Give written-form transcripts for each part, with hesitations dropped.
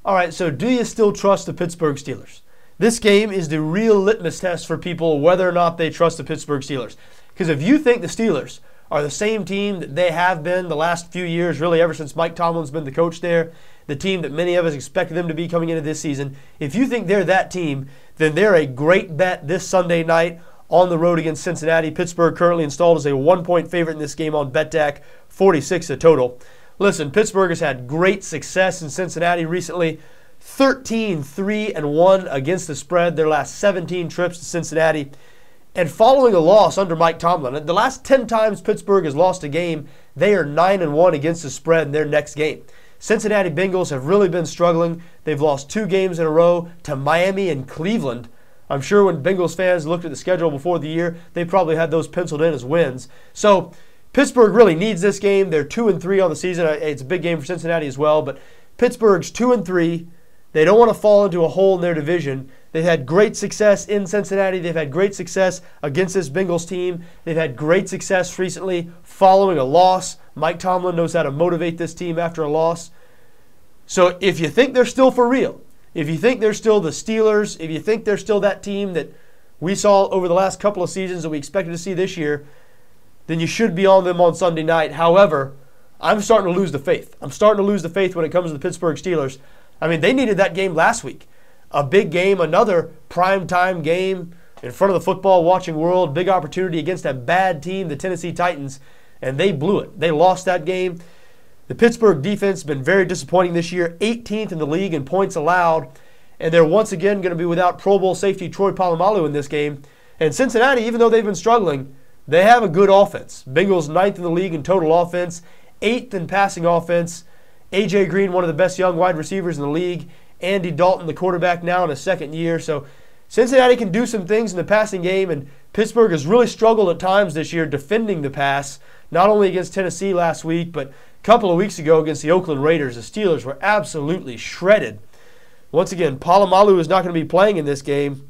All right, so do you still trust the Pittsburgh Steelers? This game is the real litmus test for people whether or not they trust the Pittsburgh Steelers. Because if you think the Steelers are the same team that they have been the last few years, really ever since Mike Tomlin's been the coach there, the team that many of us expected them to be coming into this season, if you think they're that team, then they're a great bet this Sunday night on the road against Cincinnati. Pittsburgh currently installed as a 1-point favorite in this game on BETDAQ, 46 the total. Listen, Pittsburgh has had great success in Cincinnati recently. 13-3-1 against the spread their last 17 trips to Cincinnati. And following a loss under Mike Tomlin, the last 10 times Pittsburgh has lost a game, they are 9-1 against the spread in their next game. Cincinnati Bengals have really been struggling. They've lost 2 games in a row to Miami and Cleveland. I'm sure when Bengals fans looked at the schedule before the year, they probably had those penciled in as wins. So Pittsburgh really needs this game. They're 2-3 on the season. It's a big game for Cincinnati as well, but Pittsburgh's 2-3. They don't want to fall into a hole in their division. They've had great success in Cincinnati. They've had great success against this Bengals team. They've had great success recently following a loss. Mike Tomlin knows how to motivate this team after a loss. So if you think they're still for real, if you think they're still the Steelers, if you think they're still that team that we saw over the last couple of seasons that we expected to see this year, then you should be on them on Sunday night. However, I'm starting to lose the faith. I'm starting to lose the faith when it comes to the Pittsburgh Steelers. I mean, they needed that game last week. A big game, another primetime game in front of the football-watching world, big opportunity against a bad team, the Tennessee Titans, and they blew it. They lost that game. The Pittsburgh defense has been very disappointing this year, 18th in the league in points allowed, and they're once again going to be without Pro Bowl safety Troy Polamalu in this game. And Cincinnati, even though they've been struggling, they have a good offense. Bengals 9th in the league in total offense, 8th in passing offense. A.J. Green, one of the best young wide receivers in the league. Andy Dalton, the quarterback now in his second year. So Cincinnati can do some things in the passing game, and Pittsburgh has really struggled at times this year defending the pass, not only against Tennessee last week, but a couple of weeks ago against the Oakland Raiders. The Steelers were absolutely shredded. Once again, Polamalu is not going to be playing in this game.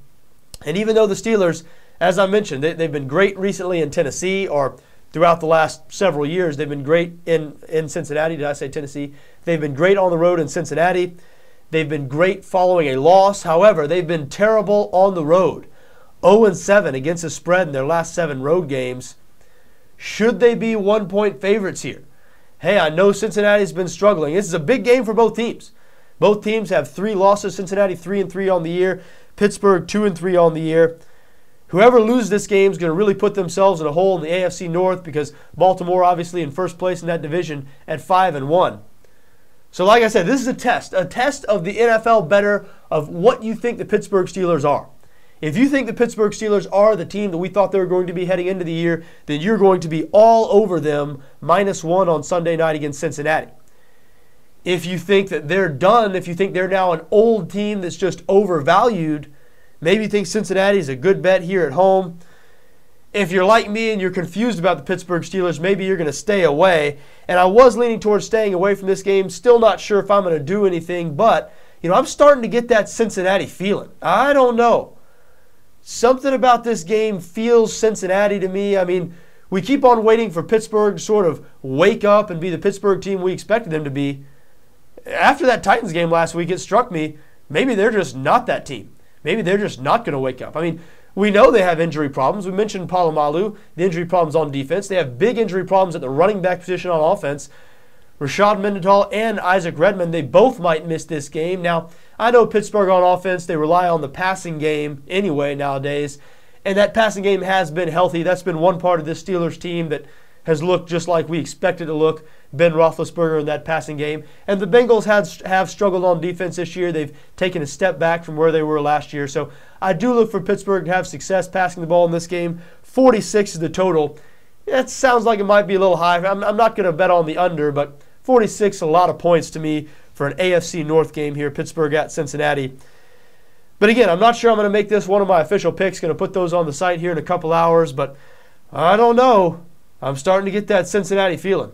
And even though the Steelers, as I mentioned, they've been great recently in Tennessee, or throughout the last several years, they've been great in Cincinnati. Did I say Tennessee? They've been great on the road in Cincinnati. They've been great following a loss. However, they've been terrible on the road. 0-7 against the spread in their last 7 road games. Should they be 1-point favorites here? Hey, I know Cincinnati's been struggling. This is a big game for both teams. Both teams have 3 losses. Cincinnati 3-3 on the year. Pittsburgh 2-3 on the year. Whoever loses this game is going to really put themselves in a hole in the AFC North, because Baltimore obviously in first place in that division at 5-1. So like I said, this is a test of the NFL bettor of what you think the Pittsburgh Steelers are. If you think the Pittsburgh Steelers are the team that we thought they were going to be heading into the year, then you're going to be all over them -1 on Sunday night against Cincinnati. If you think that they're done, if you think they're now an old team that's just overvalued, maybe you think Cincinnati is a good bet here at home. If you're like me and you're confused about the Pittsburgh Steelers, maybe you're going to stay away. And I was leaning towards staying away from this game. Still not sure if I'm going to do anything, but I'm starting to get that Cincinnati feeling. I don't know. Something about this game feels Cincinnati to me. I mean, we keep on waiting for Pittsburgh to sort of wake up and be the Pittsburgh team we expected them to be. After that Titans game last week, it struck me, maybe they're just not that team. Maybe they're just not going to wake up. I mean, we know they have injury problems. We mentioned Polamalu, the injury problems on defense. They have big injury problems at the running back position on offense. Rashad Mendenhall and Isaac Redman, they both might miss this game. Now, I know Pittsburgh on offense, they rely on the passing game anyway nowadays, and that passing game has been healthy. That's been one part of this Steelers team that has looked just like we expected to look. Ben Roethlisberger in that passing game. And the Bengals have struggled on defense this year. They've taken a step back from where they were last year. So I do look for Pittsburgh to have success passing the ball in this game. 46 is the total. That sounds like it might be a little high. I'm not going to bet on the under, but 46 is a lot of points to me for an AFC North game here, Pittsburgh at Cincinnati. But again, I'm not sure I'm going to make this one of my official picks. Going to put those on the site here in a couple hours, but I don't know. I'm starting to get that Cincinnati feeling.